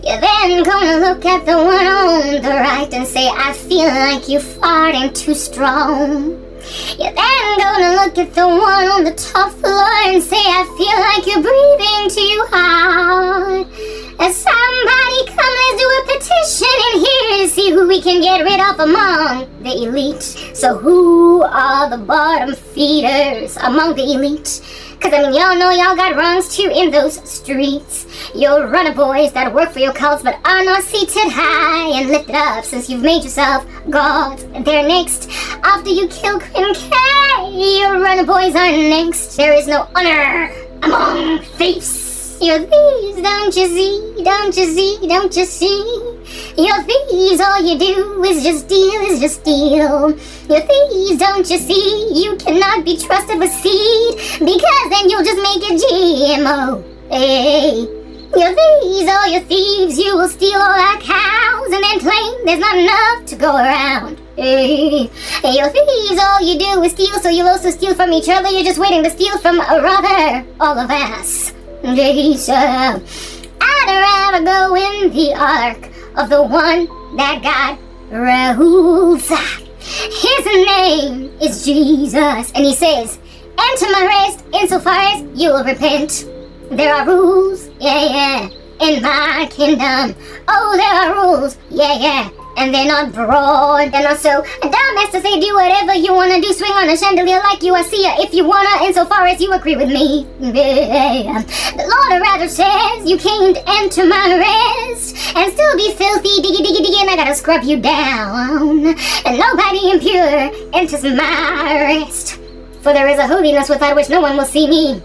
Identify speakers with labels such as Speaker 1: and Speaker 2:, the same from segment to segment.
Speaker 1: You're then gonna look at the one on the right and say, I feel like you farting too strong. You're then gonna look at the one on the top floor and say, I feel like you're breathing too hard. And somebody come, let's do a petition in here to see who we can get rid of among the elite. So who are the bottom feeders among the elite? Cause y'all know y'all got rungs too in those streets. Your runner boys that work for your cults but are not seated high and lifted up since you've made yourself gods. They're next. After you kill Queen K, your runner boys are next. There is no honor among thieves. You're thieves, don't you see, don't you see, don't you see? You're thieves, all you do is just steal, You're thieves, don't you see? You cannot be trusted with seed, because then you'll just make it GMO. Hey, you're thieves, all you're thieves, you will steal all our cows and then claim there's not enough to go around. Hey, you're thieves, all you do is steal, so you'll also steal from each other, you're just waiting to steal from rather all of us. Jesus, I'd rather go in the ark of the one that God rules. His name is Jesus, and he says, enter my rest insofar as you will repent. There are rules, yeah, in my kingdom. Oh, there are rules, yeah, and they're not broad, they're not so dumb as to say do whatever you wanna do, swing on a chandelier like you are seer if you wanna, insofar as you agree with me. The Lord rather says you can't enter my rest and still be filthy, diggy, and I gotta scrub you down. And nobody impure enters my rest, for there is a holiness without which no one will see me.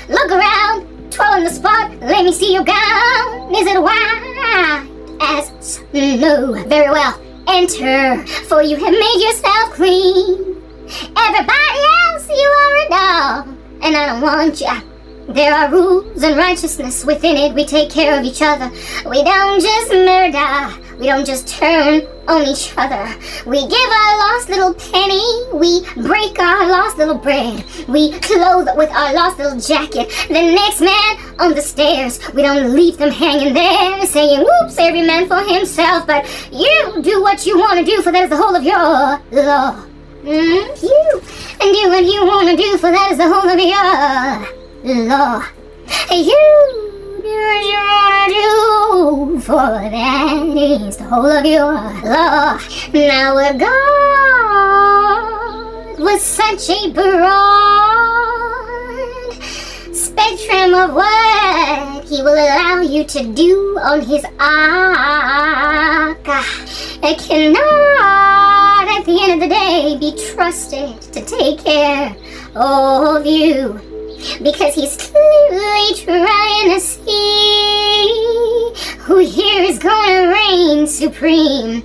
Speaker 1: Look around, twirl on the spot, let me see your gown. Is it white as snow? Very well, enter, for you have made yourself clean. Everybody else, you are a dog, and I don't want ya. There are rules and righteousness within it. We take care of each other. We don't just murder. We don't just turn on each other. We give our lost little penny. We break our lost little bread. We clothe with our lost little jacket. The next man on the stairs, we don't leave them hanging there saying, whoops, every man for himself. But you do what you want to do, for that is the whole of your law. You and do what you want to do, for that is the whole of your law. You do what you want to do, for that is the whole of your law. Now a God with such a broad spectrum of what he will allow you to do on his ark, I cannot at the end of the day be trusted to take care of you. Because he's clearly trying to see who here is going to reign supreme.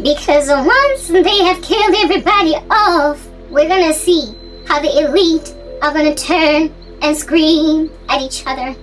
Speaker 1: Because once they have killed everybody off, we're going to see how the elite are going to turn and scream at each other.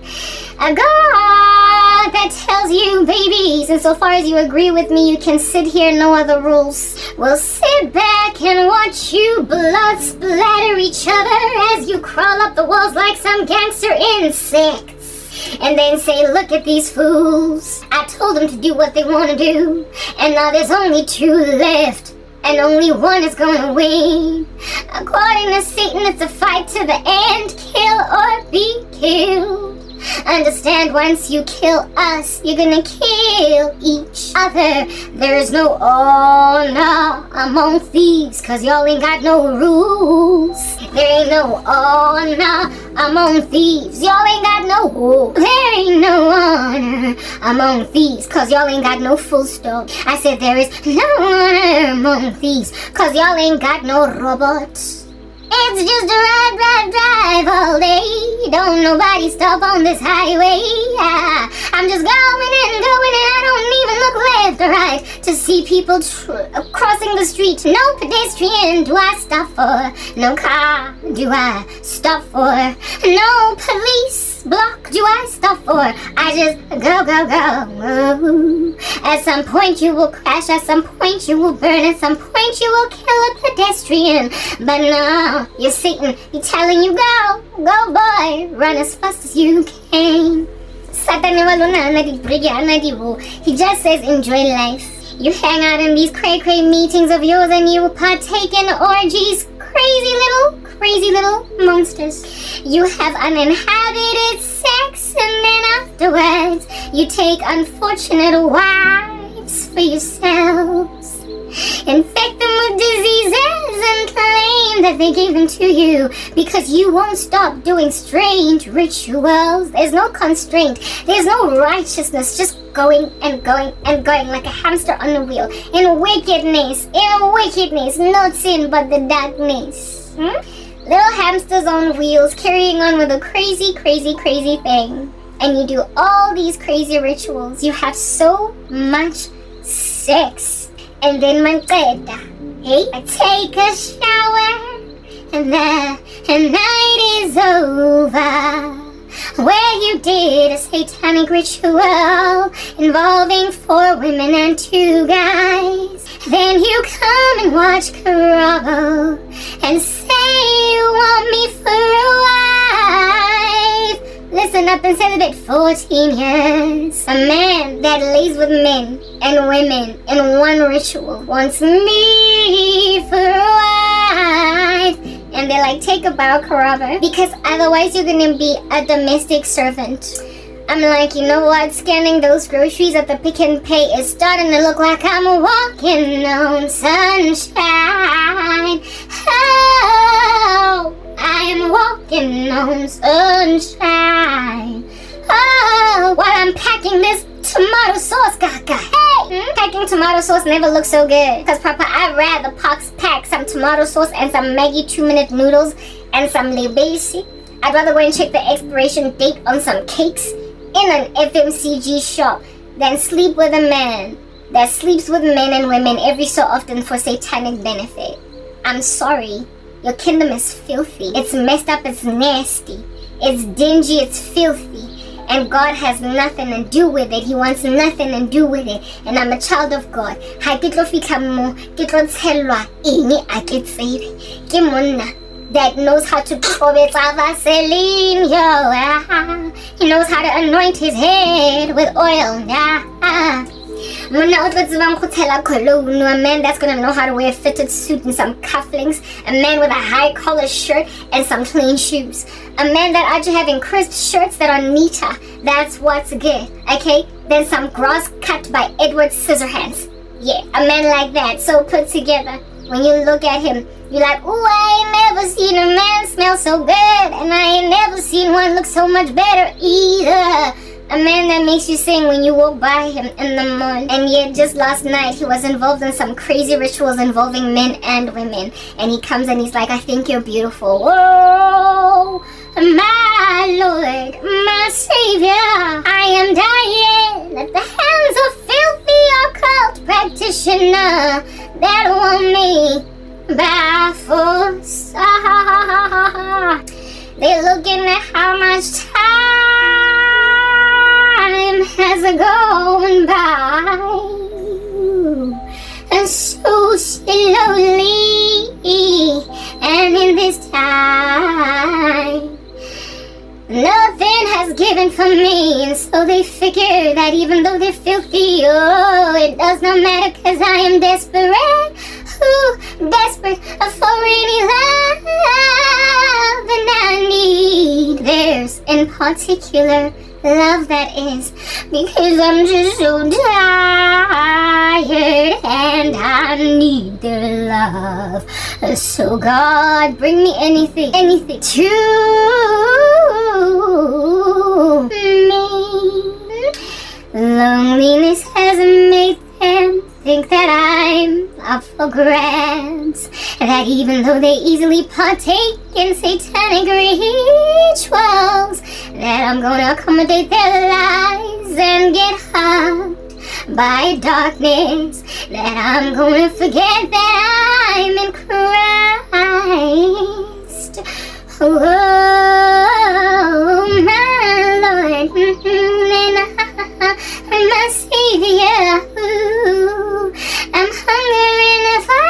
Speaker 1: A God that tells you, babies, insofar as you agree with me, you can sit here, no other rules. We'll sit back and watch you blood splatter each other as you crawl up the walls like some gangster insects. And then say, look at these fools. I told them to do what they want to do. And now there's only two left. And only one is going to win. According to Satan, it's a fight to the end. Kill or be killed. Understand, once you kill us, you're gonna kill each other. There's no honor among thieves, cause y'all ain't got no rules. There ain't no honor among thieves. Y'all ain't got no rules. There ain't no honor among thieves, cause y'all ain't got no full stop. I said there is no honor among thieves, cause y'all ain't got no robots. It's just drive all day. Don't nobody stop on this highway. I'm just going and I don't even look left or right to see people crossing the street. No pedestrian do I stop for. No car do I stop for. No police block do I stop for. I just go. At some point you will crash, at some point you will burn, at some point you will kill a pedestrian. But no, you're Satan, he's telling you go boy, run as fast as you can. He just says enjoy life. You hang out in these cray-cray meetings of yours and you partake in orgies. Crazy little monsters. You have uninhabited sex and then afterwards you take unfortunate wives for yourselves. Infect them with diseases and claim that they gave them to you because you won't stop doing strange rituals. There's no constraint. There's no righteousness. Just going and going and going like a hamster on a wheel. In wickedness. No sin but the darkness. Little hamsters on wheels carrying on with a crazy thing. And you do all these crazy rituals. You have so much sex. And then Manceda, hey, I take a shower and the night is over. Where you did a satanic ritual involving 4 women and 2 guys. Then you come and watch Karabo and say you want me for a wife. Listen up and celebrate 14 years. A man that lays with men and women in one ritual wants me for a wife. And they're like, take a bow, Karabo, because otherwise you're gonna be a domestic servant. I'm like, you know what? Scanning those groceries at the Pick and Pay is starting to look like I'm walking on sunshine. Oh, I am walking on sunshine. Oh, while I'm packing this tomato sauce, gaga. Hey, packing tomato sauce never looks so good. Cause Papa, I'd rather pack some tomato sauce and some Maggi 2-minute noodles and some lebesi. I'd rather go and check the expiration date on some cakes in an FMCG shop than sleep with a man that sleeps with men and women every so often for satanic benefit. I'm sorry. Your kingdom is filthy. It's messed up. It's nasty. It's dingy. It's filthy. And God has nothing to do with it. He wants nothing to do with it. And I'm a child of God. That knows how to Vaseline, he knows how to anoint his head with oil. A man that's gonna know how to wear a fitted suit and some cufflinks. A man with a high collar shirt and some clean shoes. A man that actually having crisp shirts that are neater. That's what's good, okay? Then some grass cut by Edward Scissorhands. Yeah, a man like that, so put together. When you look at him, you're like, ooh, I ain't never seen a man smell so good. And I ain't never seen one look so much better either. A man that makes you sing when you walk by him in the morning. And yet just last night he was involved in some crazy rituals involving men and women. And he comes and he's like, I think you're beautiful. Whoa, my Lord, my Savior, I am dying at the hands of filthy occult practitioner that want me by force. They're looking at how much time has gone by, and so slowly, and in this time nothing has given for me, and so they figure that even though they're filthy, oh, it does not matter, cause I am desperate, desperate for any love, and I need theirs in particular, love that is, because I'm just so tired, and I need their love, so God, bring me anything to me. Loneliness has made them think that I'm up for grabs, that even though they easily partake in satanic rituals, that I'm gonna accommodate their lies and get hugged by darkness, that I'm gonna forget that I'm in Christ. Oh, my Lord, and my Savior, I'm hungering for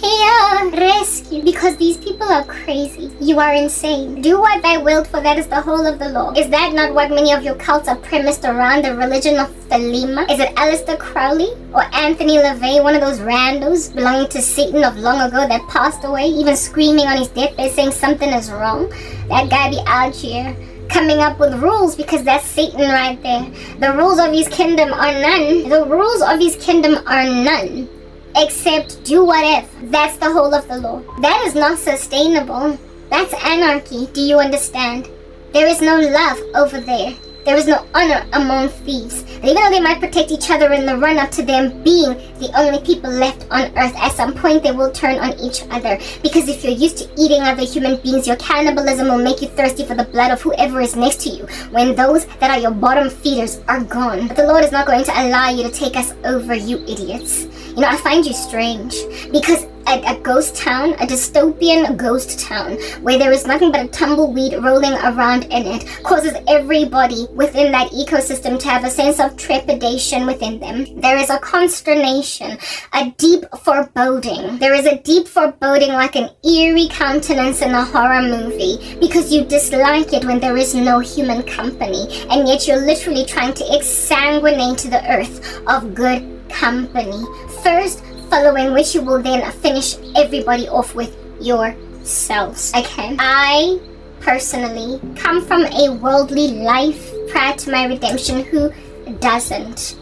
Speaker 1: your rescue, because these people are crazy. You You are insane. Do what thy wilt, for that is the whole of the law. Is that not what many of your cults are premised around? The religion of Thelema? Is it Aleister Crowley or Anthony LaVey, one of those randos belonging to Satan of long ago that passed away, even screaming on his deathbed saying something is wrong? That guy be out here coming up with rules, because that's Satan right there. The rules of his kingdom are none. The rules of his kingdom are none. Except do whatever. That's the whole of the law. That is not sustainable. That's anarchy. Do you understand? There is no love over there. There is no honor among thieves. And even though they might protect each other in the run-up to them being the only people left on earth, at some point they will turn on each other. Because if you're used to eating other human beings, your cannibalism will make you thirsty for the blood of whoever is next to you, when those that are your bottom feeders are gone. But the Lord is not going to allow you to take us over, you idiots. You know, I find you strange, because a ghost town, a dystopian ghost town, where there is nothing but a tumbleweed rolling around in it, causes everybody within that ecosystem to have a sense of trepidation within them. There is a consternation, a deep foreboding. There is a deep foreboding, like an eerie countenance in a horror movie, because you dislike it when there is no human company, and yet you're literally trying to exsanguinate the earth of good company. First, following which you will then finish everybody off with yourselves. Okay? I personally come from a worldly life prior to my redemption. Who doesn't?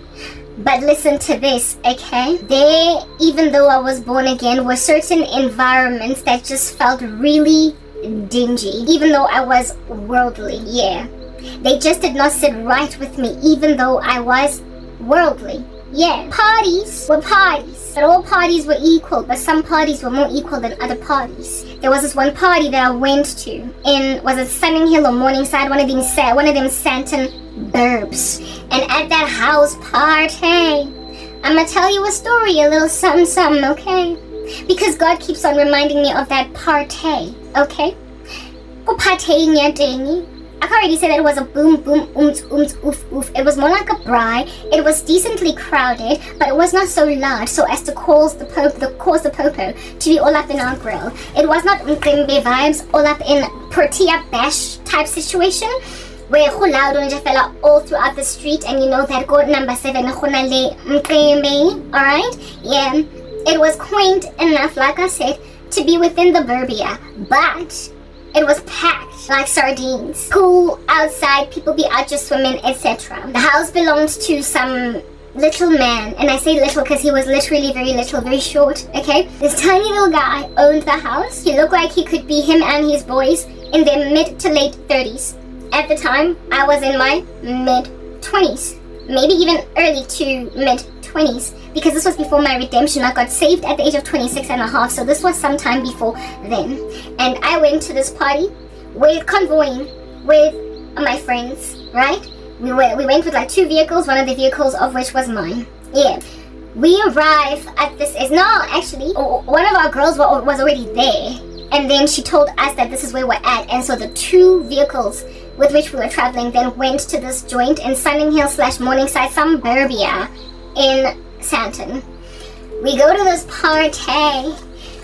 Speaker 1: But listen to this, okay? There, even though I was born again, were certain environments that just felt really dingy, even though I was worldly. Yeah. They just did not sit right with me, even though I was worldly. Yeah, parties were parties, but all parties were equal, but some parties were more equal than other parties. There was this one party that I went to in, was it Sunning Hill or Morningside, one of them Santon burbs. And at that house party, I'ma tell you a story, a little something, okay? Because God keeps on reminding me of that party, okay? Go party in your dingy. I can already say that it was a boom, boom, oof, oof. It was more like a braai. It was decently crowded, but it was not so large so as to cause the popo to be all up in our grill. It was not mqimbi vibes, all up in Protea Bash type situation, where go loud on fella all throughout the street, and you know that code number 7, alright? Yeah, it was quaint enough, like I said, to be within the burbia, but it was packed like sardines. Cool outside, people be out just swimming, etc. The house belonged to some little man, and I say little because he was literally very little, very short, okay? This tiny little guy owned the house. He looked like he could be him and his boys in their mid to late 30s. At the time, I was in my mid 20s, maybe even early to mid 20s, because this was before my redemption. I got saved at the age of 26 and a half, so this was sometime before then. And I went to this party with convoying with my friends, right? We went with like 2 vehicles, one of the vehicles of which was mine. Yeah. We arrived at this, actually, one of our girls was already there, and then she told us that this is where we're at, and so the 2 vehicles with which we were traveling then went to this joint in Sunning Hill / Morningside, some burbia in Santon. We go to this party,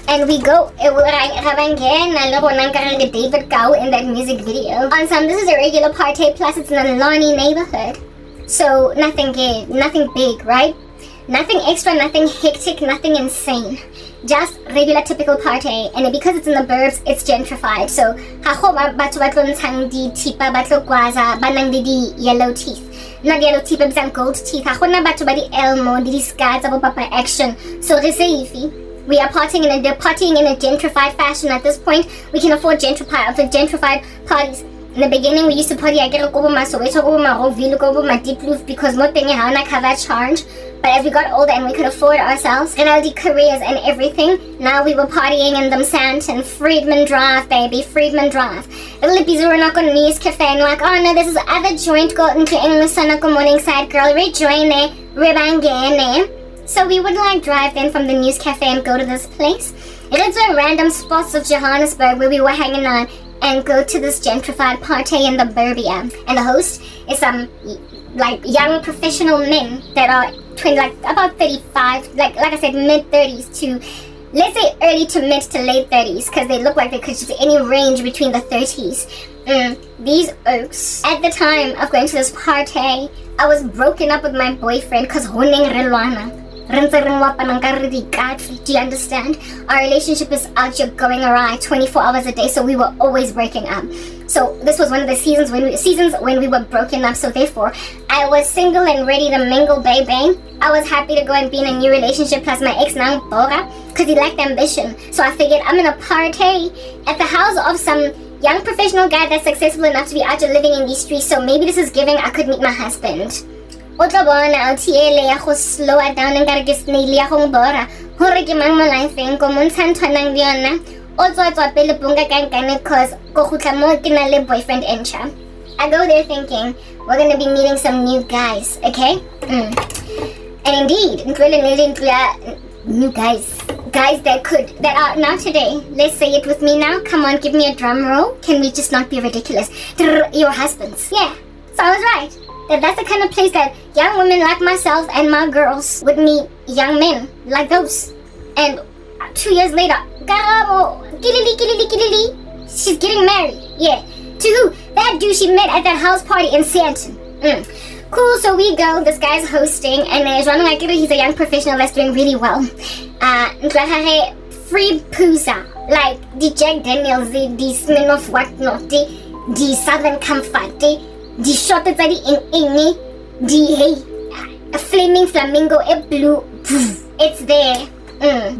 Speaker 1: and we go, David Cow in that music video. This is a regular party, plus it's in a Hlongwane neighborhood. So nothing big, right? Nothing extra, nothing hectic, nothing insane. Just regular typical party, and because it's in the burbs, it's gentrified. So yellow teeth. Not yellow teeth, but gold teeth. Elmo, action. So we are partying in a gentrified fashion at this point. We can afford gentrified parties. In the beginning, we used to party. I get over my Soweto, over my Roville, over my Deep Roof, because not paying how I cover charge. But as we got older and we could afford ourselves and our careers and everything, now we were partying in them Santon, Friedman Drive, baby, Friedman Drive. Little Lippies were not going to News Cafe and like, oh no, this is other joint got into English Morningside, girl, rejoin there, ribangene. So we would like drive then from the News Cafe and go to this place. It is a random spots of Johannesburg where we were hanging out and go to this gentrified party in the burbia. And the host is some like young professional men that are about 35, like I said, mid 30s to let's say early to mid to late 30s, because they look like they could just be any range between the 30s. These oaks, at the time of going to this party, I was broken up with my boyfriend because Hlongwane. Do you understand? Our relationship is out here going awry 24 hours a day, so we were always breaking up. So this was one of the seasons when we were broken up, so therefore I was single and ready to mingle, baby. I was happy to go and be in a new relationship, plus my ex now Bora, because he lacked ambition. So I figured I'm gonna party at the house of some young professional guy that's successful enough to be out here living in these streets, so maybe this is giving I could meet my husband. O tla bona LTL ya go slow it down and gotta get snaily ya go Bora. Hore ke mang mo life eng go montsha ntshwanang le yona. O tswa pele bunga kankane cause go gutla mo ke na le boyfriend entcha. I go there thinking we're gonna be meeting some new guys, okay? And indeed, new guys that are now today. Let's say it with me now. Come on, give me a drum roll. Can we just not be ridiculous? Your husbands. Yeah, so I was right. That's the kind of place that young women like myself and my girls would meet young men like those. And 2 years later, Karabo, kilili, she's getting married. Yeah, to who? That dude she met at that house party in Sandton. Cool, so we go, this guy's hosting, and Hlongwane, he's a young professional that's doing really well. Free pooza, like the Jack Daniels, the Smirnoff whatnot, the Southern Comfort, the shot in the flaming flamingo, blue, it's there.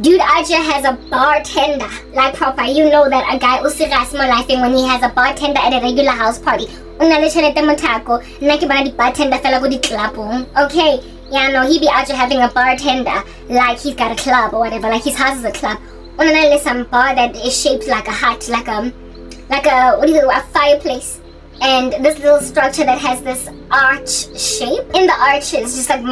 Speaker 1: Dude Aja has a bartender, like proper. You know that a guy will see more life when he has a bartender at a regular house party. Okay, yeah, no, he be out here having a bartender like he's got a club or whatever, like his house is a club. Some bar that is shaped like a hut, like a fireplace. And this little structure that has this arch shape. In the arches, just like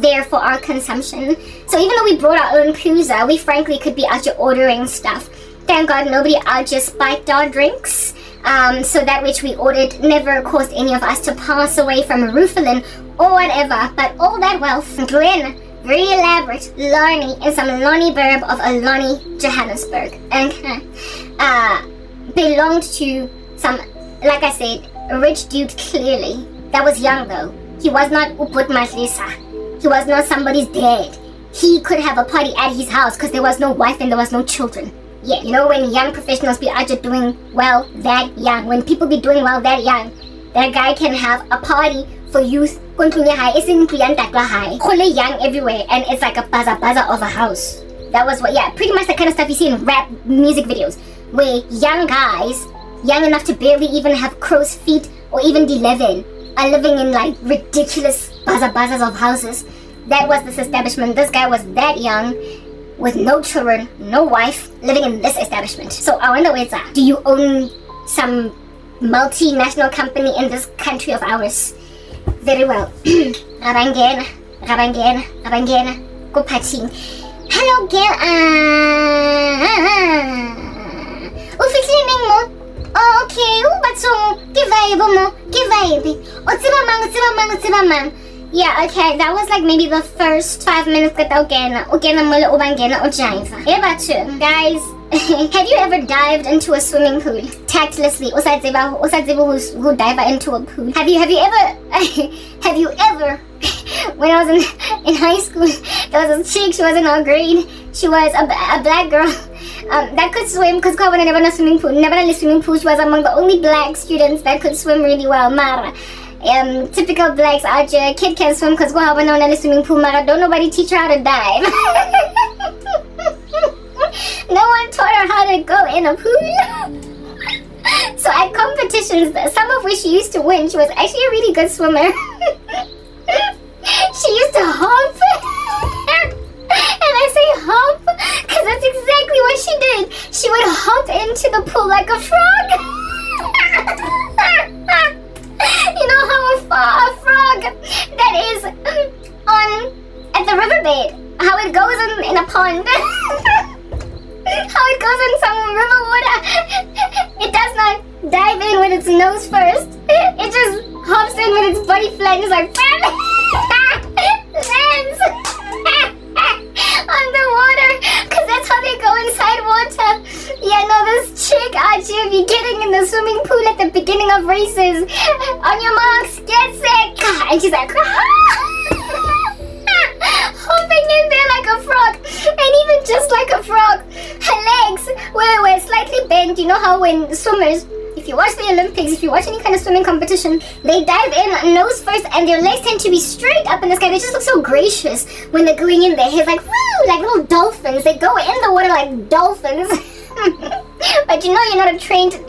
Speaker 1: there for our consumption. So even though we brought our own pooza, we frankly could be out here ordering stuff. Thank God nobody out here spiked our drinks. So that which we ordered never caused any of us to pass away from roofalin or whatever. But all that wealth, Glenn, very elaborate, Larny, in some Lonnie burb of a Lonnie, Johannesburg. Okay. Belonged to some, like I said, a rich dude clearly. That was young though. He was not Uput Matlisa. He was not somebody's dad. He could have a party at his house because there was no wife and there was no children. Yeah, you know when young professionals be out there doing well that young, when people be doing well that young, that guy can have a party for youth. Young everywhere, and it's like a baza of a house. That was what, yeah, pretty much the kind of stuff you see in rap music videos, where young guys, young enough to barely even have crow's feet or even D11, are living in like ridiculous bazas of houses. That was this establishment. This guy was that young, with no children, no wife, living in this establishment. So I wonder where it's at. Do you own some multinational company in this country of ours? Very well. Rabangena, go partying. Hello, girl. Ufikiring mo? Oh, okay. But so, give vibe. Otsiba mang. Yeah, okay. That was like maybe the first 5 minutes that Ogena mula ubangena o jive. Guys, have you ever dived into a swimming pool tactlessly? Usadziba who dive into a pool. Have you ever when I was in high school, there was this chick, she was in our grade. She was a black girl that could swim, because I never in a swimming pool. Never in a swimming pool. She was among the only black students that could swim really well. Mara. Typical blacks out here, kid can swim because go have in a swimming pool. Mara, don't nobody teach her how to dive. No one taught her how to go in a pool. So at competitions, some of which she used to win, she was actually a really good swimmer. She used to hop. And I say hop because that's exactly what she did. She would hop into the pool like a frog. You know how a frog that is at the riverbed, how it goes in a pond. How it goes in some river water. It does not dive in with its nose first. It just hops in with its body flat and is like, lands on of races. On your marks, get set. And she's like, hopping in there like a frog. And even just like a frog, her legs were slightly bent. You know how when swimmers, if you watch the Olympics, if you watch any kind of swimming competition, they dive in nose first and their legs tend to be straight up in the sky. They just look so gracious when they're going in there. It's like, woo, like little dolphins. They go in the water like dolphins. But you know you're not a trained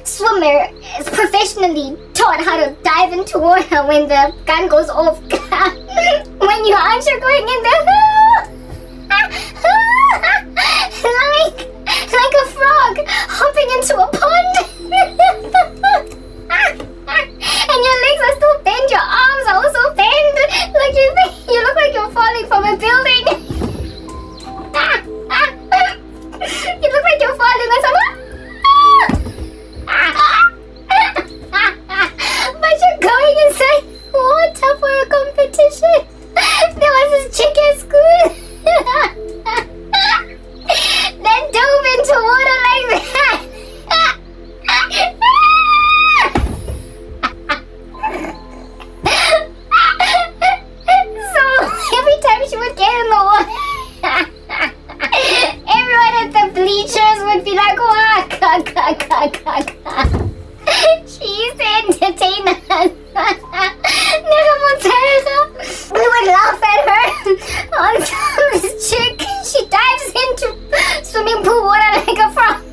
Speaker 1: swimmer. It's professionally taught how to dive into water when the gun goes off. When you aren't going in there. like a frog hopping into a pond. And your legs are still bent, your arms are also bent. Like you look like you're falling from a building. You look like you're falling or something. But you're going inside water for a competition. There was this chick at school that dove into water like that. So every time she would get in the water, everyone at the bleachers would be like, wah, ka, ka, ka, ka, ka. She used to entertain us. We would laugh at her until this chick, she dives into swimming pool water like a frog.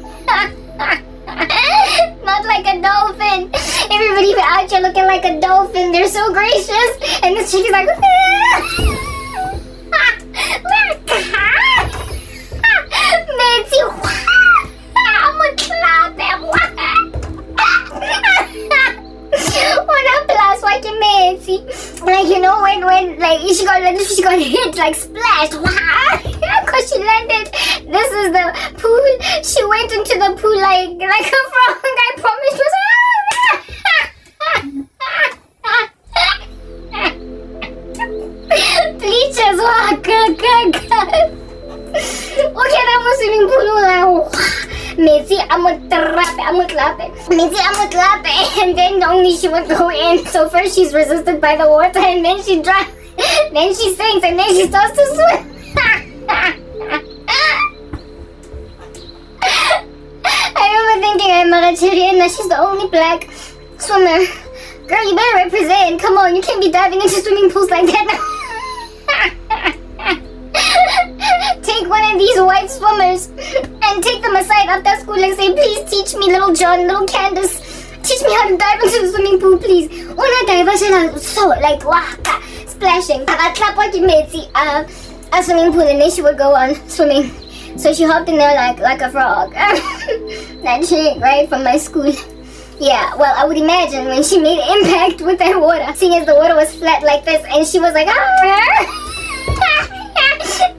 Speaker 1: Not like a dolphin. Everybody out here looking like a dolphin. They're so gracious. And this chick is like, Nancy, I'ma clap him. Wanna plus like a Nancy. Like, you know, when like she got hit, like splashed. Because she landed. This is the pool. She went into the pool like a frog. I promise was. Bleachers, okay, that was swimming pool. Mitzi, I'ma clap it. Mitzi, I'ma clap it. And then only she would go in. So first she's resisted by the water, and then she dries. Then she sinks, and then she starts to swim. I remember thinking, I'm Marachiriana, she's the only black swimmer. Girl, you better represent. Come on, you can't be diving into swimming pools like that. Take one of these white swimmers and take them aside after school and say, please teach me, little John, little Candace. Teach me how to dive into the swimming pool, please. Una dive, so like, waka, splashing. I clap like you made, see, a swimming pool, and then she would go on swimming. So she hopped in there like a frog. That chick, right, from my school. Yeah, well, I would imagine when she made impact with that water, seeing as the water was flat like this, and she was like, that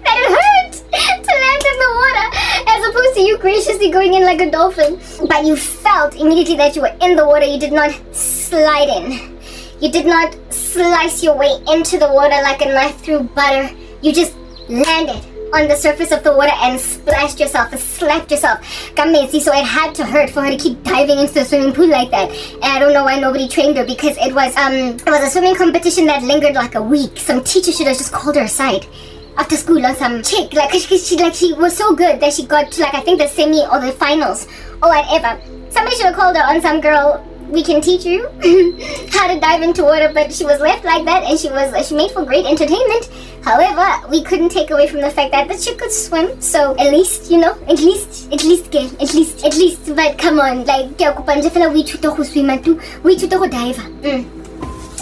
Speaker 1: it hurt to land in the water, as opposed to you graciously going in like a dolphin. But you felt immediately that you were in the water. You did not slide in. You did not slice your way into the water like a knife through butter. You just landed on the surface of the water and splashed yourself, slapped yourself. Kamesi, so it had to hurt for her to keep diving into the swimming pool like that. And I don't know why nobody trained her, because it was a swimming competition that lingered like a week. Some teacher should have just called her aside after school on some chick, like she was so good that she got to, like, I think the semi or the finals or whatever. Somebody should have called her on some girl, we can teach you how to dive into water, but she was left like that, and she made for great entertainment. However, we couldn't take away from the fact that the chick could swim, so at least, you know, at least, but come on, like, we dive.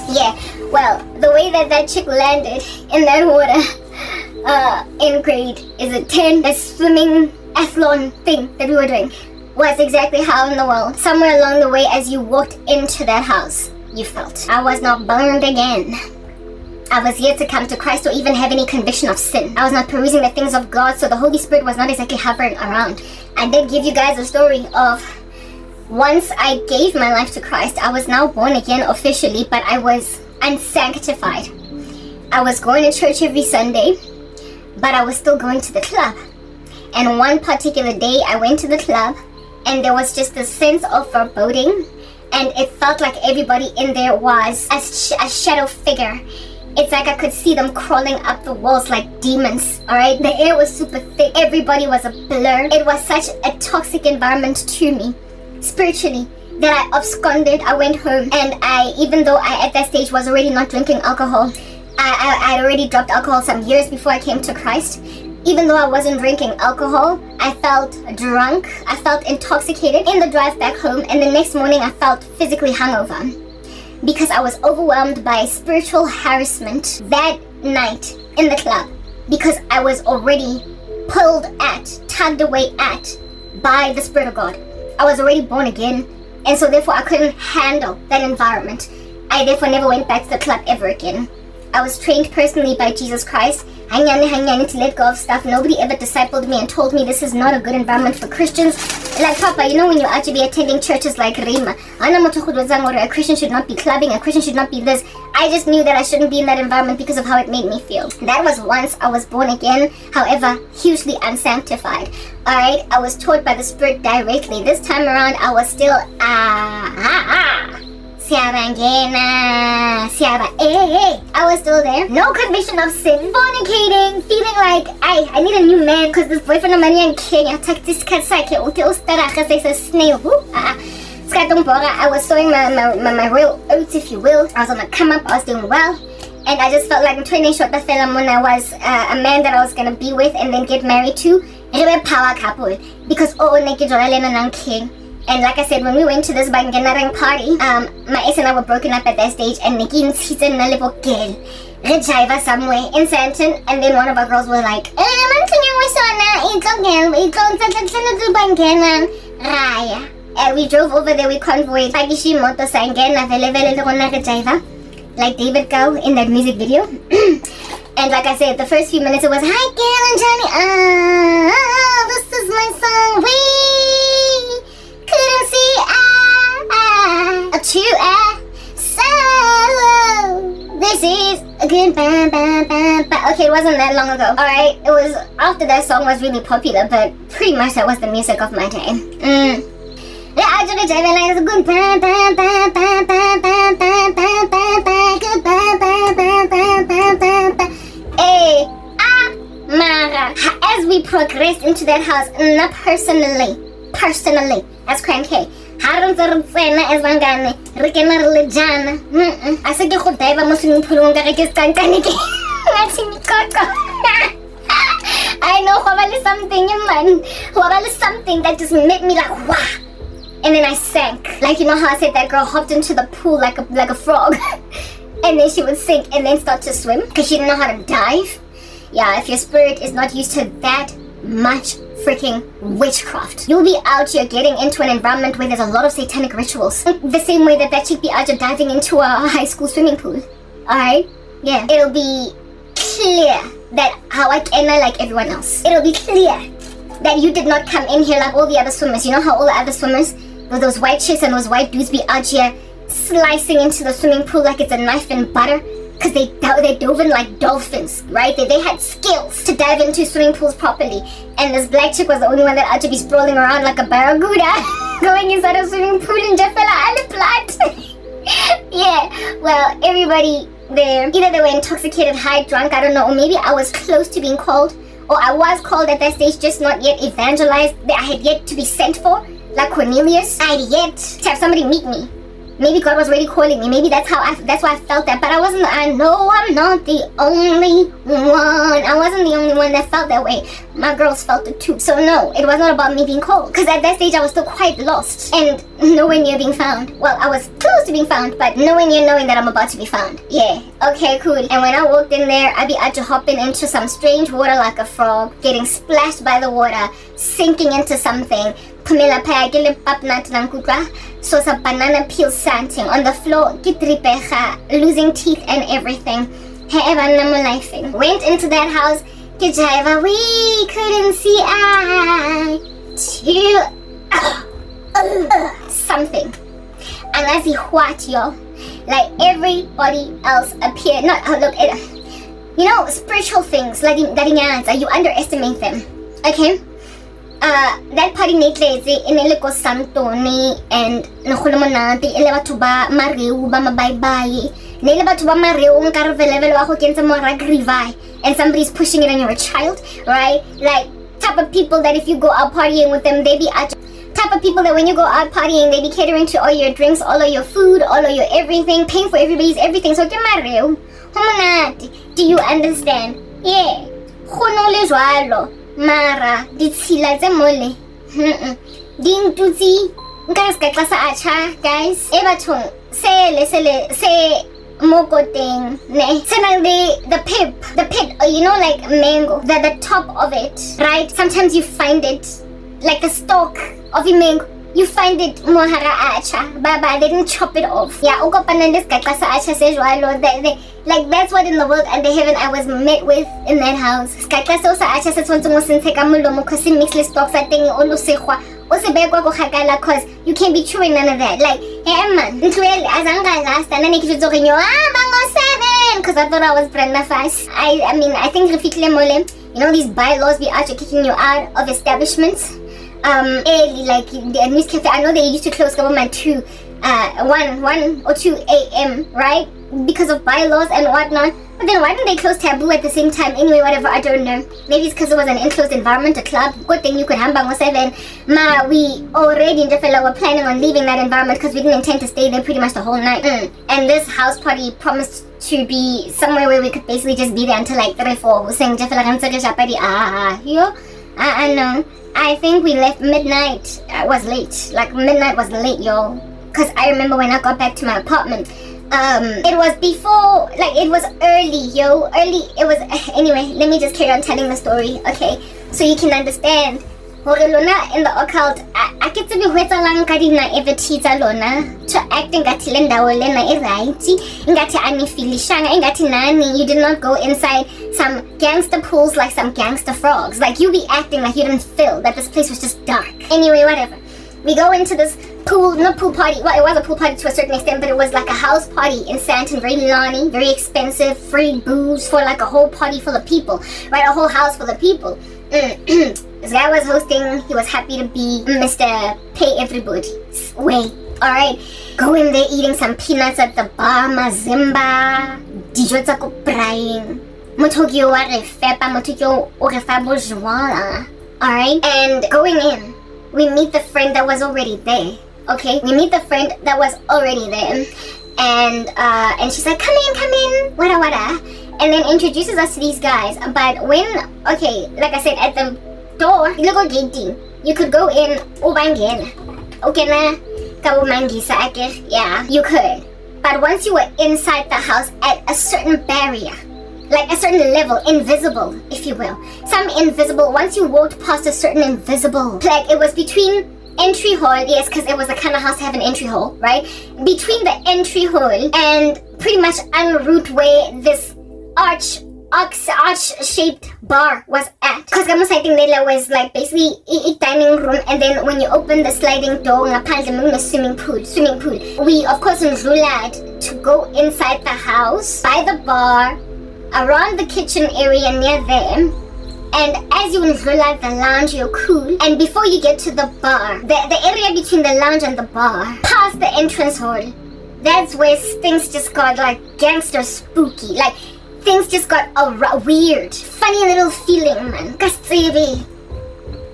Speaker 1: Yeah, well, the way that chick landed in that water, in grade is a 10, a swimming athlon thing that we were doing, was exactly how in the world, somewhere along the way as you walked into that house, you felt. I was not burned again. I was yet to come to Christ or even have any conviction of sin. I was not perusing the things of God, so the Holy Spirit was not exactly hovering around. I did give you guys a story of once I gave my life to Christ, I was now born again officially, but I was unsanctified. I was going to church every Sunday, but I was still going to the club. And one particular day I went to the club, and there was just a sense of foreboding and it felt like everybody in there was a shadow figure. It's like I could see them crawling up the walls like demons, alright? The air was super thick. Everybody was a blur. It was such a toxic environment to me, spiritually, that I absconded. I went home, and even though I at that stage was already not drinking alcohol, I'd already dropped alcohol some years before I came to Christ. Even though I wasn't drinking alcohol, I felt drunk. I felt intoxicated in the drive back home, and the next morning I felt physically hungover because I was overwhelmed by spiritual harassment that night in the club, because I was already tugged away at by the Spirit of God. I was already born again, and so therefore I couldn't handle that environment. I therefore never went back to the club ever again. I was trained personally by Jesus Christ. Hanyane to let go of stuff. Nobody ever discipled me and told me this is not a good environment for Christians. Like, Papa, you know when you're out to be attending churches like Rima, a Christian should not be clubbing, a Christian should not be this. I just knew that I shouldn't be in that environment because of how it made me feel. That was once I was born again, however, hugely unsanctified. Alright, I was taught by the Spirit directly. This time around, I was still, I was still there. No conviction of sin. Fornicating. Feeling like I need a new man because this boyfriend of mine in Kenya took this cat psyche. I was sowing my real oats, if you will. I was on the come up. I was doing well. And I just felt like when I was a man that I was going to be with and then get married to. Power couple. Because king. And like I said, when we went to this Banganarang party, my ex and I were broken up at that stage, and Nikki and Sita and a little girl Rejiva somewhere in Santon, and then one of our girls was like, and we drove over there, we convoyed like David Gow in that music video. And like I said, the first few minutes it was, hi Gail and Johnny, this is my song, we couldn't see so this is a good bam. Okay, it wasn't that long ago. Alright, it was after that song was really popular, but pretty much that was the music of my day. I just like a good bam. Hey, Mara. As we progressed into that house, not personally, as Cranky. I said, I know, something that just made me like, wow. And then I sank. Like, you know how I said that girl hopped into the pool like a frog. And then she would sink and then start to swim because she didn't know how to dive. Yeah, if your spirit is not used to that much freaking witchcraft, you'll be out here getting into an environment where there's a lot of satanic rituals. The same way that chick be out here diving into a high school swimming pool. Alright? Yeah. It'll be clear that how I like everyone else. It'll be clear that you did not come in here like all the other swimmers. You know how all the other swimmers, those white chicks and those white dudes be out here slicing into the swimming pool like it's a knife and butter? Because they dove in like dolphins, right? They had skills to dive into swimming pools properly. And this black chick was the only one that had to be sprawling around like a barracuda going inside a swimming pool in Jafela Aliplat. Yeah, well, everybody there, either they were intoxicated, high, drunk, I don't know, or maybe I was close to being called, or I was called at that stage, just not yet evangelized. I had yet to be sent for, like Cornelius. I had yet to have somebody meet me. Maybe God was really calling me. Maybe that's why I felt that. But I know I'm not the only one. I wasn't the only one that felt that way. My girls felt it too. So no, it was not about me being called. Because at that stage I was still quite lost and nowhere near being found. Well, I was close to being found, but nowhere near knowing that I'm about to be found. Yeah, okay, cool. And when I walked in there, I'd be out to hopping into some strange water like a frog, getting splashed by the water, sinking into something. Pamela Pagile Papnat Nankukra, so some banana peel santing on the floor, kitripecha, losing teeth and everything. Went into that house, Kijaiva, we couldn't see something. And as he what, y'all, like everybody else appeared. You know, spiritual things, like that you underestimate them. Okay? that party netletse e ne le ko Santone and Hlongwane e le batho ba mareu ba mabayibayi ne le batho ba mareu nka re velevele wa go kentse mo ragrivi and somebody's pushing it on your child, right? Like type of people that if you go out partying with them, they be type of people that when you go out partying, they be catering to all your drinks, all of your food, all of your everything, paying for everybody's everything. So ke mareu homonate. Do you understand? Yeah, go no le jwalo mara ditshila tse mole ding tutsi nka se ka tlasa acha guys e bathong se mokoteng ne sena the pit you know, like mango, the top of it, right? Sometimes you find it like the stalk of a mango, you find it mohara acha baba, they didn't chop it off. Yeah, ukopana le ska tlasa acha se jwalo, like that's what in the world and the heaven I was met with in that house. Ska tlasa sa acha se tshwantse mo sentse ka molomo cause it mix le stocks a teng o lo segwa o se be kwa go gakala cause you can't be chewing none of that. Like hey man ntwele azanga last and then ke tso go nyo bango 7 cause I thought I was brand fast. I mean I think refitle mole, you know, these bylaws be actually kicking you out of establishments early, like the news cafe. I know they used to close government to 1 or 2 a.m. right, because of bylaws and whatnot. But then why didn't they close Taboo at the same time? Anyway, whatever, I don't know. Maybe it's because it was an enclosed environment, a club. Good thing you could hang on 7. Ma, we already in Jeffela were planning on leaving that environment because we didn't intend to stay there pretty much the whole night. And this house party promised to be somewhere where we could basically just be there until like 3-4. Saying Jeffela I know. I think we left midnight. It was late. Like midnight was late, yo. Cause I remember when I got back to my apartment. It was before, like it was early, yo. Early, it was, anyway, let me just carry on telling the story, okay? So you can understand. Lona in the occult, I get to be lang kadina naivety lona to acting ngati le ndawo lena e right. Ngati ani filishanga, ngati nani. You did not go inside some gangster pools like some gangster frogs. Like you be acting like you didn't feel that this place was just dark. Anyway, whatever. We go into this pool, not pool party. Well, it was a pool party to a certain extent, but it was like a house party in Santon, very lawny, very expensive, free booze for like a whole party full of people, right? A whole house full of people. This guy was hosting. He was happy to be Mr. Pay Everybody's way. All right, go in there eating some peanuts at the bar, mazimba, dijo tsa ko braing. Motoki wa re fepa, motoki o re fa bojwala. All right, and going in, we meet the friend that was already there. Okay, we meet the friend that was already there, and she's like, come in, wada, and then introduces us to these guys. But when, okay, like I said, at the door, little gating, you could go in, ubangena, okay na, kabumangisa ake, yeah, you could. But once you were inside the house at a certain barrier, like a certain level, invisible, if you will. Some invisible, once you walked past a certain invisible, like it was between entry hall, yes, because it was the kind of house to have an entry hall, right? Between the entry hall and pretty much en route where this arch-shaped bar was at. Because I think there was like basically a dining room, and then when you open the sliding door, a swimming pool. We of course enrolled to go inside the house, by the bar, around the kitchen area near them, and as you enroll the lounge, you're cool, and before you get to the bar, the area between the lounge and the bar, past the entrance hall, that's where things just got like gangster spooky, like things just got a weird, funny little feeling, man.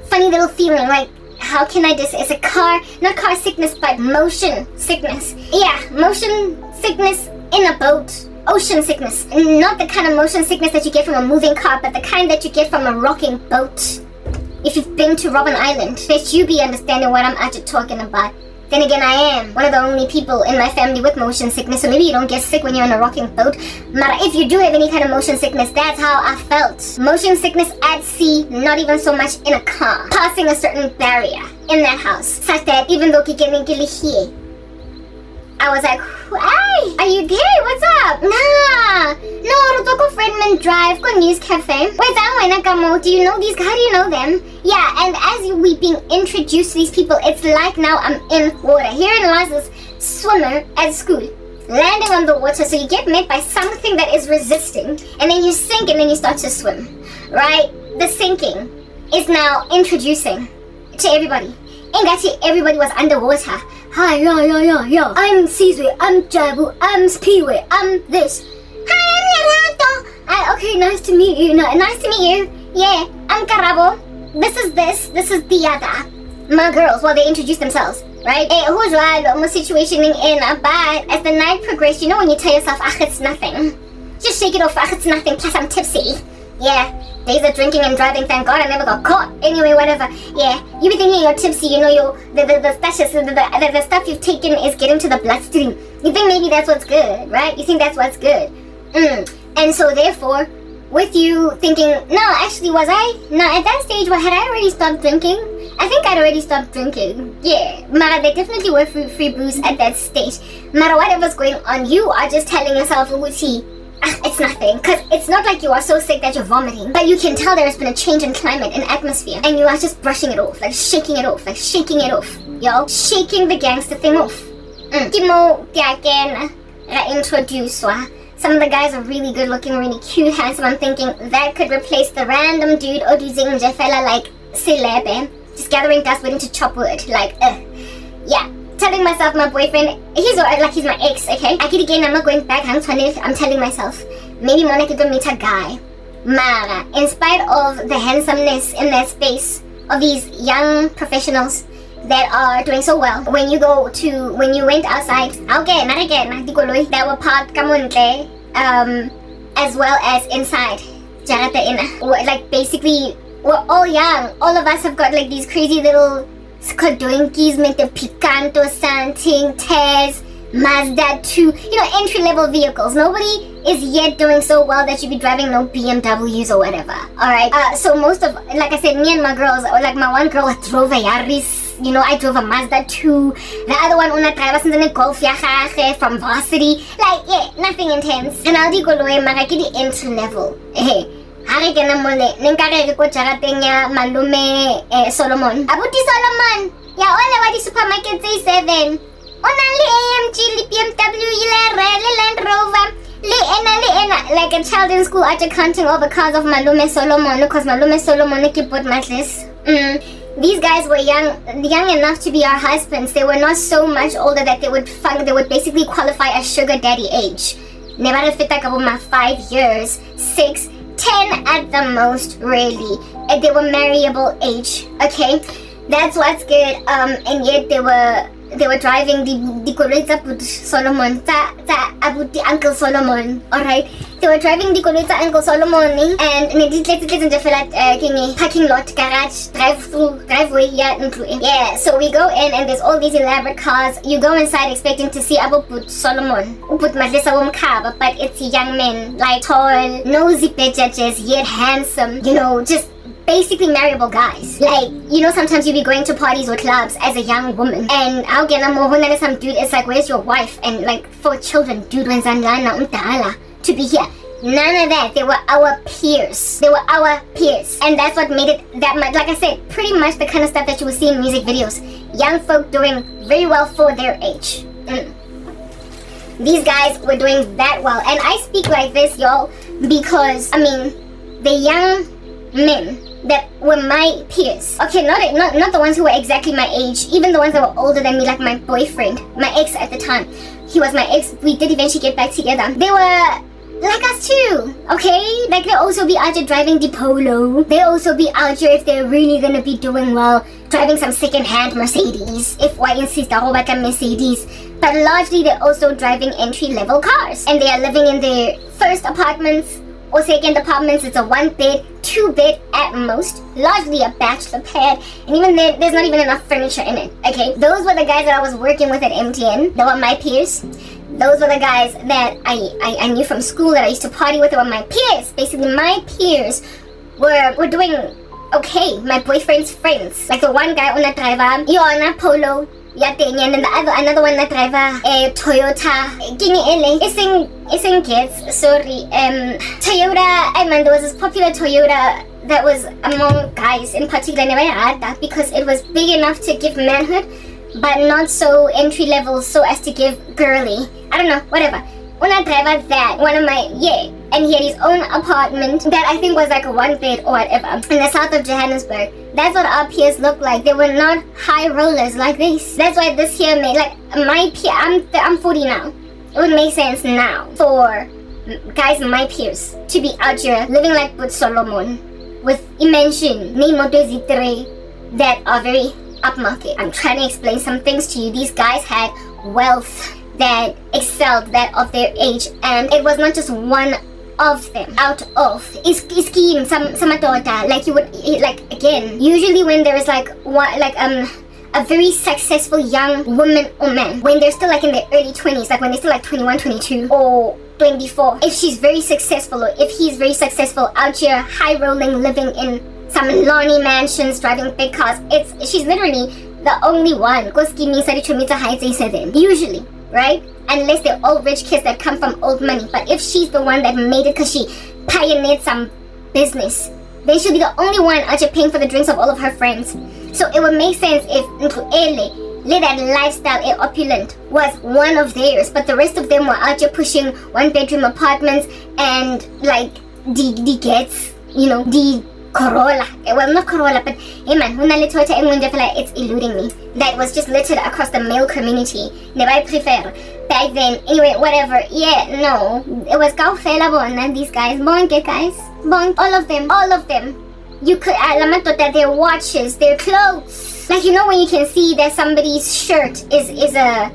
Speaker 1: Funny little feeling, like, how can I just, it's a not car sickness, but motion sickness. Yeah, motion sickness in a boat. Ocean sickness. Not the kind of motion sickness that you get from a moving car, but the kind that you get from a rocking boat. If you've been to Robben Island, bet you be understanding what I'm actually talking about. Then again, I am one of the only people in my family with motion sickness, so maybe you don't get sick when you're on a rocking boat. But if you do have any kind of motion sickness, that's how I felt. Motion sickness at sea, not even so much in a car. Passing a certain barrier in that house, such that even though here, I was like, hey, are you gay? What's up? Nah. No, Rotoko Friedman Drive, go News Cafe. Do you know these guys? How do you know them? Yeah, and as we being introduced to these people, it's like now I'm in water. Herein lies this swimmer at school, landing on the water, so you get met by something that is resisting, and then you sink and then you start to swim, right? The sinking is now introducing to everybody. Engathi everybody was underwater. Hi, yo. I'm Sizwe, I'm Jabu, I'm Spiwe, I'm this. Hi, I'm Yarato. Okay, nice to meet you. Nice to meet you. Yeah, I'm Karabo. This is the other. My girls, while they introduce themselves, right? Who's my situation in a bad. As the night progressed, you know when you tell yourself, it's nothing. Just shake it off, it's nothing, plus I'm tipsy. Yeah, days of drinking and driving, thank God I never got caught. Anyway, whatever. Yeah, you be thinking you're tipsy, you know, the stuff you've taken is getting to the bloodstream. You think maybe that's what's good, right? You think that's what's good. And so therefore, with you thinking, no, actually, was I? No, at that stage, had I already stopped drinking? I think I'd already stopped drinking. Yeah, Mara, there definitely were free booze at that stage. Mara, whatever's going on, you are just telling yourself, Uti, it's nothing. Because it's not like you are so sick that you're vomiting. But you can tell there's been a change in climate and atmosphere. And you are just brushing it off, like shaking it off, yo. Shaking the gangster thing off. Kimo, introduce. Some of the guys are really good looking, really cute, handsome. I'm thinking that could replace the random dude Oduzing Jefela like Silebe. Just gathering dust waiting to chop wood. Like, yeah. Telling myself my boyfriend, he's my ex, okay? I'm not going back. I'm telling myself, maybe Monica could meet a guy. Mara, in spite of the handsomeness in that space of these young professionals that are doing so well, when you went outside, that were parked kamuntle, as well as inside. Like basically, we're all young. All of us have got like these crazy little skodoinkies, mente picanto, something, Tez, Mazda 2, entry-level vehicles. Nobody is yet doing so well that you be driving no BMWs or whatever. Alright, so most of, like I said, me and my girls, like my one girl drove a Yaris, I drove a Mazda 2. The other one, una driver in a Golf from varsity. Like, yeah, nothing intense. And I'll di goloy, maraki di entry-level. Hari ka na muli, nengkare ko charating niya malume Solomon. Abuti Solomon! Ya ole wadi supermarket say 7. Onali AMG, li BMW, li Land Rover, li ena. Like a child in school after counting all the cars of Malume Solomon, because Malume Solomon kipot matlis. These guys were young enough to be our husbands. They were not so much older that they would basically qualify as sugar daddy age. Never fit like about 5 years, 6, 10 at the most, really. And they were marriable age, okay? That's what's good. And yet they were driving the Kolwetsa Solomon, abuti Uncle Solomon, alright? They were driving the Kolwetsa Uncle Solomon, and in parking lot, garage, driveway, yeah. So we go in, and there's all these elaborate cars. You go inside expecting to see Abuput Solomon, Uput Madlesa Wumkaba, but it's young men, like tall, nosy judges, yet handsome, just basically marriable guys. Like, sometimes you be going to parties or clubs as a young woman, and I'll get some dude is like, where's your wife? And like, 4 children, dude, when's to be here. None of that. They were our peers. And that's what made it that much, like I said, pretty much the kind of stuff that you would see in music videos. Young folk doing very well for their age. These guys were doing that well. And I speak like this, y'all, because, the young men that were my peers. Okay, not the ones who were exactly my age, even the ones that were older than me, like my boyfriend, my ex at the time. He was my ex. We did eventually get back together. They were like us too, okay? Like, they'll also be out here driving the Polo. They'll also be out here, if they're really gonna be doing well, driving some second-hand Mercedes. If I insist, about a Mercedes. But largely, they're also driving entry-level cars. And they are living in their first apartments or second apartments. It's a 1-bed, 2-bed at most, largely a bachelor pad, and even then, there's not even enough furniture in it, okay? Those were the guys that I was working with at MTN. They were my peers. Those were the guys that I knew from school, that I used to party with. They were my peers. Basically, my peers were doing okay. My boyfriend's friends. Like the one guy on the driver, Yona Polo, Yatenya, and then the another one na driver, Toyota. Kini ele, ising kids, sorry. Toyota, there was this popular Toyota that was among guys in particular. Never had that because it was big enough to give manhood, but not so entry level so as to give girly. I don't know, whatever. Una driver that, one of my, and he had his own apartment that I think was like a 1 bed or whatever in the south of Johannesburg. That's what our peers looked like. They were not high rollers like this. That's why this here made, like, my peer, I'm 40 now. It would make sense now for guys my peers to be out here living like with Solomon, with immension, that are very upmarket. I'm trying to explain some things to you. These guys had wealth that excelled that of their age, and it was not just one of them out of scheme some daughter, like you would, like, again, usually when there is like one, like a very successful young woman or man, when they're still like in their early 20s, like when they're still like 21, 22 or 24, if she's very successful or if he's very successful out here high rolling, living in some Lonnie mansions, driving big cars, she's literally the only one usually, right? Unless they're all rich kids that come from old money. But if she's the one that made it because she pioneered some business, then she'll be the only one out here paying for the drinks of all of her friends. So it would make sense if that lifestyle opulent was one of theirs, but the rest of them were out here pushing 1-bedroom apartments and like the gets, the Corolla. Well, not Corolla, but hey man, it's eluding me. That was just littered across the male community. Never I prefer. Back then, anyway, whatever. Yeah, no. It was Kaufela Bona, these guys. Bonke guys. Bonk. All of them. You could, that their watches, their clothes. Like, when you can see that somebody's shirt is a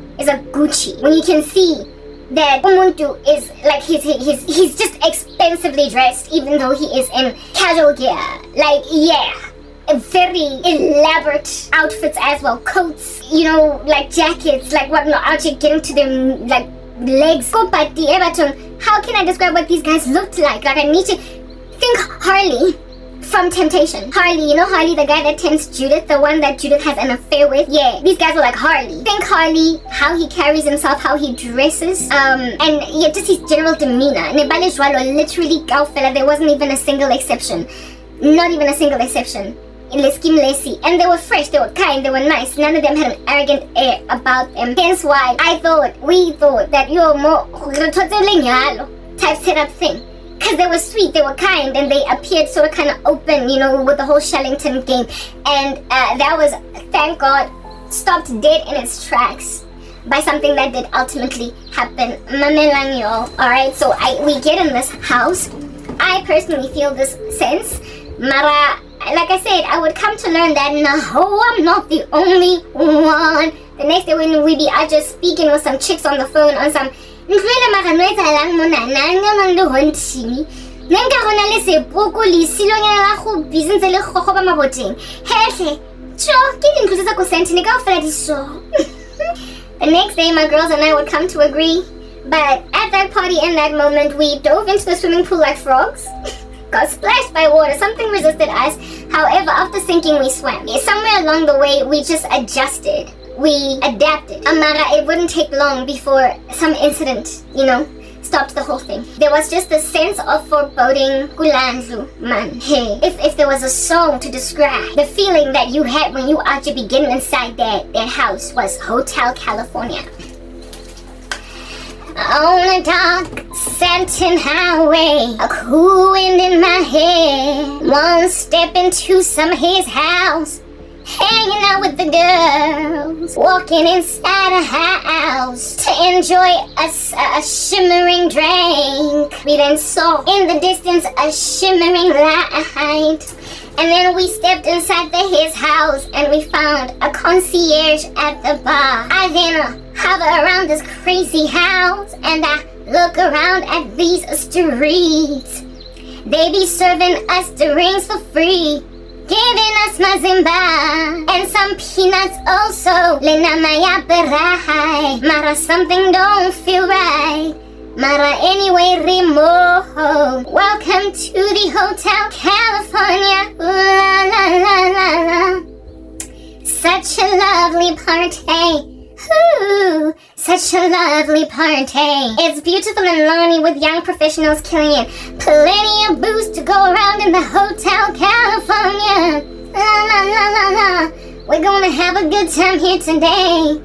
Speaker 1: Gucci. When you can see that Umuntu is like he's just expensively dressed, even though he is in casual gear. Like, yeah, very elaborate outfits as well, coats, like jackets, like whatnot, out here getting to their like legs. How can I describe what these guys looked like? Like, I need to think Harley from Temptation. Harley, Harley, the guy that tempts Judith, the one that Judith has an affair with. Yeah, these guys were like Harley. Think Harley, how he carries himself, how he dresses, and yeah, just his general demeanor. Literally, there wasn't even a single exception. Not even a single exception. And they were fresh, they were kind, they were nice. None of them had an arrogant air about them. Hence why we thought that you're more type setup thing. Because they were sweet, they were kind, and they appeared sort of kind of open, with the whole Shellington game. And that was, thank God, stopped dead in its tracks by something that did ultimately happen. Mamelang, y'all. Alright, so we get in this house. I personally feel this sense. Mara, like I said, I would come to learn that no, I'm not the only one. The next day when we be out just speaking with some chicks on the phone on some I The next day my girls and I would come to agree, but at that party in that moment we dove into the swimming pool like frogs, got splashed by water, something resisted us. However, after sinking we swam. Somewhere along the way we just adjusted. We adapted. Amara, it wouldn't take long before some incident, stopped the whole thing. There was just a sense of foreboding. Kulanzu, man. Hey, if there was a song to describe the feeling that you had when you actually began inside that house, was Hotel California. On a dark satin highway, a cool wind in my hair. One step into some of his house, hanging out with the girls, walking inside a house to enjoy a shimmering drink. We then saw in the distance a shimmering light, and then we stepped inside his house and we found a concierge at the bar. I then hover around this crazy house and I look around at these streets. They be serving us drinks for free, giving us mazimba and some peanuts also. Lenamaya berai, Mara, something don't feel right. Mara, anyway, Remo. Welcome to the Hotel California. Ooh, la la la la la. Such a lovely party. Ooh, such a lovely party. It's beautiful and lonely with young professionals killing it. Plenty of booze to go around in the Hotel California. La la la la la. We're gonna have a good time here today.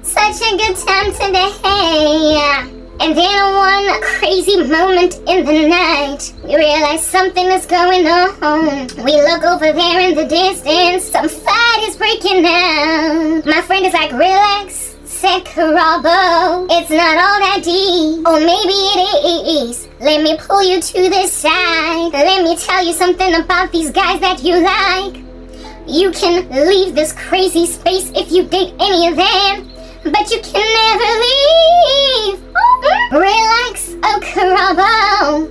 Speaker 1: Such a good time today. And then one crazy moment in the night, we realize something is going on. We look over there in the distance, some fight is breaking out. My friend is like, relax, said Karabo. It's not all that deep, or maybe it is. Let me pull you to the side. Let me tell you something about these guys that you like. You can leave this crazy space if you date any of them, but you can never leave. Relax, oh Karabo.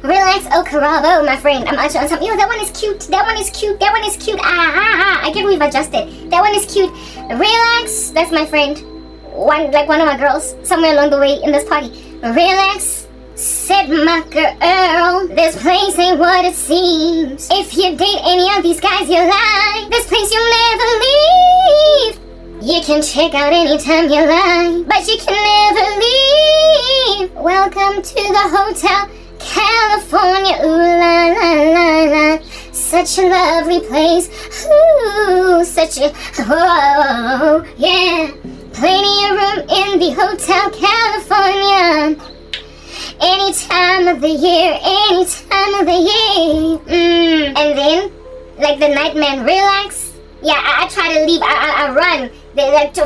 Speaker 1: Relax, oh Karabo, my friend. I'm actually on something. Yo, that one is cute. That one is cute. That one is cute. I can't believe I adjusted. That one is cute. Relax. That's my friend. One of my girls somewhere along the way in this party. Relax, said my girl. This place ain't what it seems. If you date any of these guys you like, this place you'll never leave. You can check out anytime you like, but you can never leave. Welcome to the Hotel California. Ooh la la la la. Such a lovely place. Ooh, such a, oh, yeah. Plenty of room in the Hotel California. Any time of the year, any time of the year. And then, like the nightman, relax. Yeah, I try to leave. I run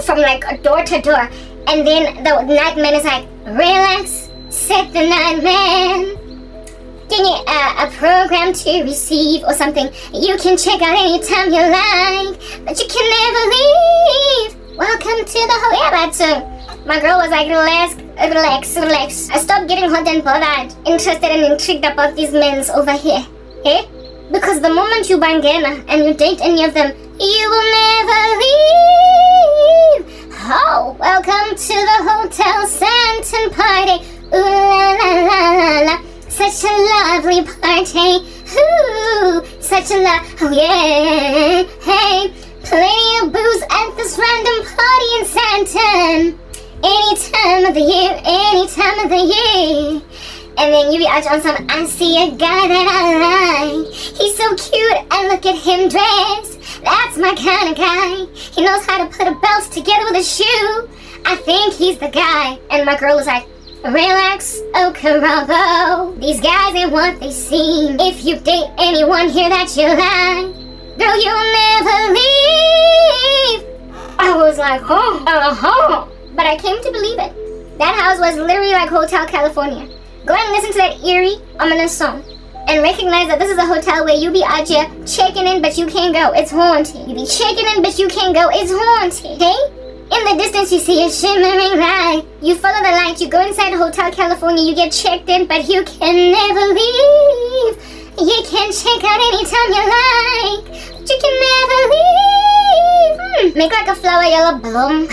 Speaker 1: from like door to door. And then the nightman is like, relax, said the nightman. Give me a program to receive or something. You can check out anytime you like, but you can never leave. Welcome to the hotel. Yeah, but my girl was like, relax. I stopped getting hot and bothered, interested and intrigued about these men over here. Eh? Because the moment you bangena and you date any of them, you will never leave. Oh, welcome to the Hotel Santon party. Ooh la la la la la. Such a lovely party. Ooh, such a oh yeah. Hey, plenty of booze at this random party in Santon. Any time of the year, any time of the year. And then you be out on some, I see a guy that I like. He's so cute and look at him dressed. That's my kind of guy. He knows how to put a belt together with a shoe. I think he's the guy. And my girl was like, relax, oh Karabo. These guys ain't what they seem. If you date anyone here that you like, girl, you'll never leave. I was like, but I came to believe it. That house was literally like Hotel California. Go and listen to that eerie, ominous song and recognize that this is a hotel where you be out here checking in but you can't go. It's haunted. You be checking in but you can't go. It's haunted. Okay? In the distance you see a shimmering light. You follow the light. You go inside Hotel California. You get checked in but you can never leave. You can check out anytime you like, but you can never leave. Make like a flower yellow bloom.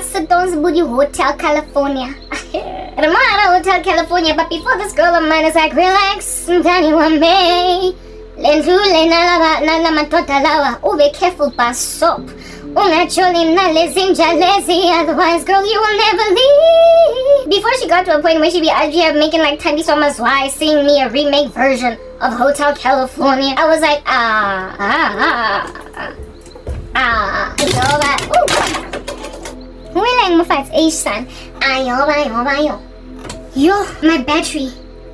Speaker 1: Sit down Booty Hotel California. Ramada Hotel California. But before this girl of mine is like, relax, Danny one may. Lenzule nalawa nala matota lawa. Oh, be careful, pasop. Unacholi na lezinja lazy. Otherwise, girl, you will never leave. Before she got to a point where she be out here making like Tandy Soma's wife sing me a remake version of Hotel California, I was like, it's all that. Who like my fights age son? Ayo. Yo, my battery.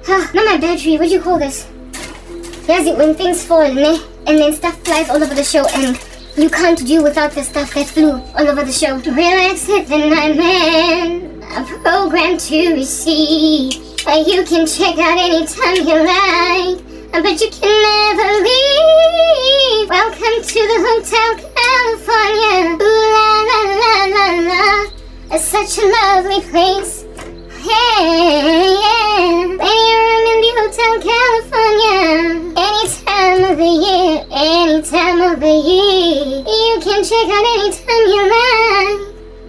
Speaker 1: Not my battery, what do you call this? Yes, when things fall, ne? And then stuff flies all over the show and you can't do without the stuff that flew all over the show. Relax, hit the nightman. A program to receive. You can check out anytime you like, but you can never leave. Welcome to the Hotel California. Ooh la la la la la. It's such a lovely place. Hey, yeah. Plenty of room in the Hotel California. Any time of the year, any time of the year. You can check out anytime you like,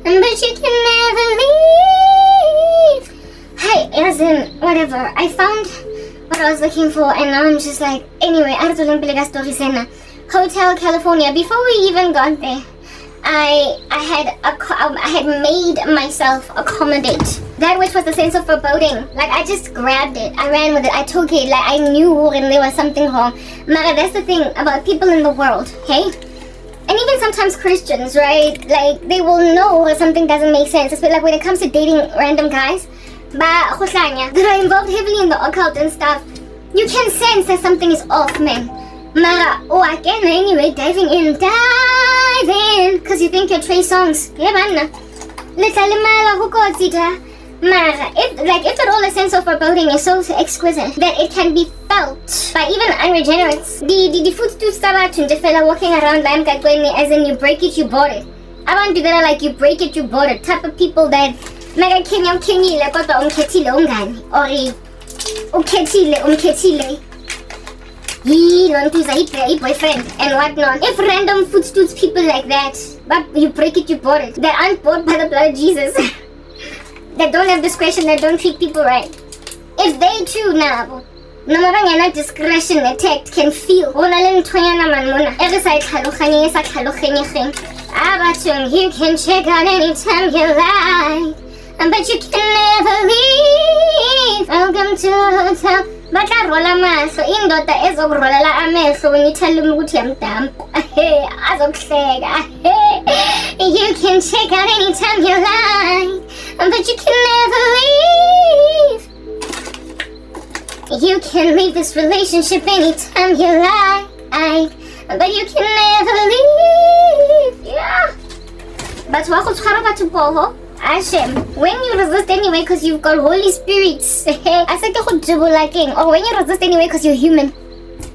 Speaker 1: but you can never leave. Hi, as in, whatever. I found what I was looking for and now I'm just like, anyway, Hotel California. Before we even got there, I had made myself accommodate that which was the sense of foreboding. Like I just grabbed it, I ran with it, I took it, like I knew when there was something wrong. Mara, that's the thing about people in the world, hey? And even sometimes Christians, right? Like they will know when something doesn't make sense. It's like when it comes to dating random guys, that are involved heavily in the occult and stuff, you can sense that something is off, man. Mara, again, anyway, dive in, cause you think you're Trey Songs. Yeah, man. Mara, if the whole sense of foreboding is so exquisite that it can be felt by even unregenerates. The food to start to fella walking around as in you break it, you bought it. I want to that like you break it, you bought it. Type of people that mega Kenya Kenya kodwa umkhethile ungani or umkhethile a boyfriend and whatnot. If random footstools people like that, but you break it, you bought it. They aren't bought by the blood of Jesus. They don't have discretion, they don't treat people right. If they too now, no matter discretion attacked can feel. You can check out anytime you like, but you can never leave. Welcome to the hotel. But I roll a man, so in daughter is over roll a man, so when you tell him what I'm damp, you can check out anytime you like, but you can never leave. You can leave this relationship anytime you like, but you can never leave. Yeah. But what was Karabo to Boho? Hashem, when you resist anyway because you've got Holy Spirits, I said liking, or when you resist anyway because you're human,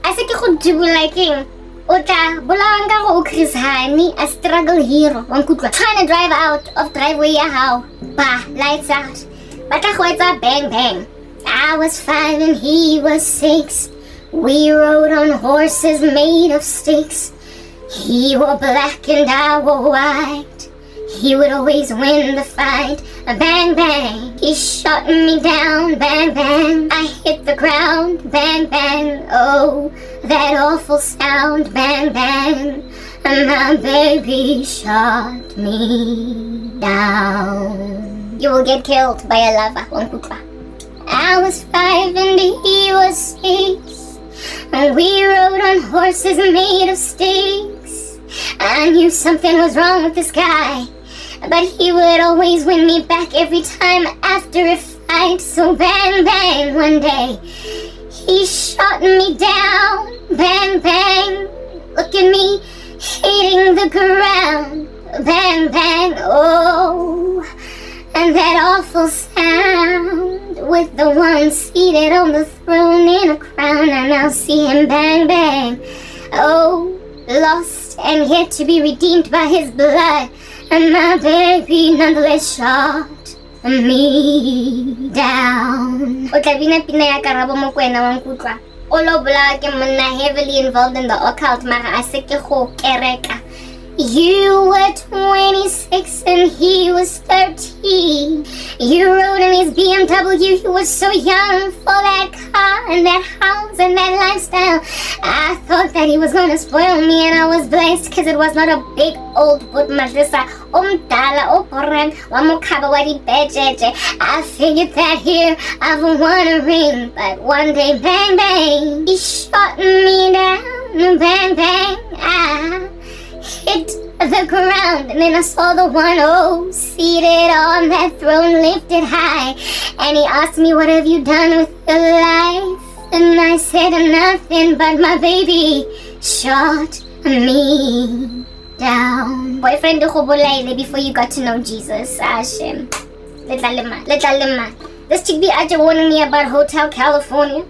Speaker 1: I said liking. Ota bulanga go Chris Hani, a struggle hero. One could trying to drive out of driveway how, bah, lights out. But I bang bang. I was 5 and he was 6. We rode on horses made of sticks. He wore black and I wore white. He would always win the fight. Bang, bang. He shot me down. Bang, bang. I hit the ground. Bang, bang. Oh, that awful sound. Bang, bang. And my baby shot me down. You will get killed by a lava. I was 5 and he was 6. And we rode on horses made of sticks. I knew something was wrong with this guy, but he would always win me back every time after a fight. So bang, bang, one day he shot me down. Bang, bang, look at me hitting the ground. Bang, bang, oh, and that awful sound with the one seated on the throne in a crown. And I'll see him bang, bang, oh, lost and yet to be redeemed by his blood. And my baby nonetheless shot me down. Karabo mo kwena wang kutwa. Olo bla ke mna heavily involved in the occult, mara aseke go kereka. You were 26 and he was 13. You rode in his BMW, he was so young for that car and that house and that lifestyle. I thought that he was gonna spoil me and I was blessed because it was not a big old boot madrasa. Umdala oporang wamukaba wadi bejeje. I figured that here I've won a ring, but one day bang bang, he shot me down. Bang bang, I hit the ground, and then I saw the one, oh, seated on that throne lifted high, and he asked me, what have you done with your life? And I said nothing, but my baby shot me down. Boyfriend before you got to know Jesus. Hashem. Let this chick be aja warning me about Hotel California.